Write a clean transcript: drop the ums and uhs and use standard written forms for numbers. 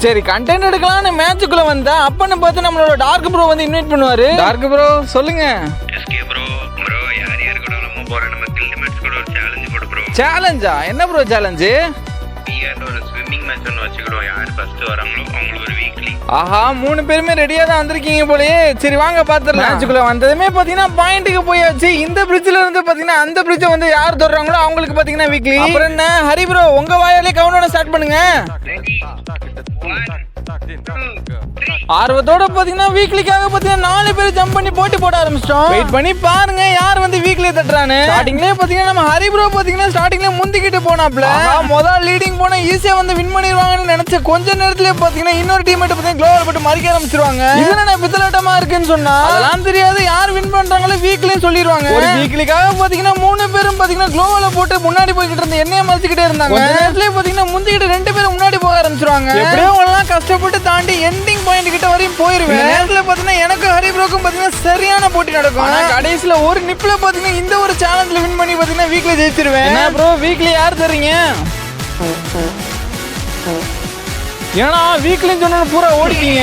சரி கண்டென்ட் எடுக்கலாம்னு மேட்சுக்குள்ள வந்தா அப்பன்னு பார்த்து நம்மளோட டார்க் ப்ரோ வந்து இன்வைட் பண்ணுவாரு. டார்க் ப்ரோ சொல்லுங்க. எஸ்கே ப்ரோ யார் யார் கூட நம்ம போற நம்ம கில் மேட்ச் கூட ஒரு சேலஞ்ச் போடு ப்ரோ. சேலஞ்சா? என்ன ப்ரோ சேலஞ்ச்? பிஆர் ஒரு ஸ்விமிங் மேட்ச் ஒன்று வச்சுக்கிறோம். யார் ஃபர்ஸ்ட் வராங்களோ அவங்களுக்கு ஒரு வீக்லி. ஆஹா 3 பேருமே ரெடியா தான் வந்திருக்கீங்க போலயே. சரி வாங்க பாத்துடலாம். மேட்சுக்குள்ள வந்ததுமே பாத்தீங்கன்னா பாயிண்ட்டுக்கு போயாச்சு. இந்த பிரிட்ஜ்ல இருந்து பாத்தீங்கன்னா அந்த பிரிட்ஜை வந்து யார் தொடுறாங்களோ அவங்களுக்கு பாத்தீங்கன்னா வீக்லி. அப்புறம் என்ன ஹரி ப்ரோ உங்க வாயாலே கவுண்டவுன் ஸ்டார்ட் பண்ணுங்க. ஆர்வத்தோட பாத்தீங்கன்னா வீக்லிக்காக பாத்தீங்கன்னா 4 பேர் ஜம்ப் பண்ணி போட்டி போட ஆரம்பிச்சிட்டோம். வெயிட் பண்ணி பாருங்க யார் வந்து வீக்லி தட்டுறானு. ஸ்டார்டிங்லயே பாத்தீங்கன்னா நம்ம ஹரி ப்ரோ பாத்தீங்கன்னா ஸ்டார்டிங்ல முந்திக்கிட்டு போனாப்ல. முதல் லீடிங் போனா ஈஸியா வந்து வின் பண்ணிடுவாங்கன்னு நினைச்ச கொஞ்ச நேரத்திலே பாத்தீங்கன்னா இன்னொரு டீம்மேட் பாத்தீங்கன்னா க்ளோவல் போட்டு மறிக்க ஆரம்பிச்சிருவாங்க. இது என்ன பித்தலாட்டமா இருக்குன்னு சொன்னா அதெல்லாம் தெரியாது. யார் வின் பண்றாங்களோ வீக்லி சொல்லிடுவாங்க. ஒரு வீக்லிக்காக பாத்தீங்கன்னா 3 பேரும் பாத்தீங்கன்னா க்ளோவல போட்டு முன்னாடி போய்கிட்டு இருந்த என்னைய மறிச்சுக்கிட்டே இருந்தாங்க. கொஞ்ச நேரத்திலே பாத்தீங்கன்னா முந்திக்கிட்டு 2 பேரும் முன்னாடி போக ஆரம்பிச்சிருவாங்க. எப்படியோ அவங்கலாம் கஷ்டப்பட்டு தாண்டி எண்டிங் பாயிண்ட் கிட்ட வரையும் போயிருவேன். நேரத்துல பாத்தீங்கன்னா எனக்கு ஹரி ப்ரோக்கும் பாத்தீங்கன்னா சரியான போட்டி நடக்கும். ஆனா கடைசியில ஒரு நிப்ல பாத்தீங்கன்னா இந்த ஒரு சேலஞ்சில் வின் பண்ணி பாத்தீங்கன்னா வீக்லி ஜெயிச்சிருவேன். என்ன ப்ரோ வீக்லி யார் தர்றீங்க? ஏன்னா வீக்லின்னு சொன்னா பூரா ஓடிட்டீங்க.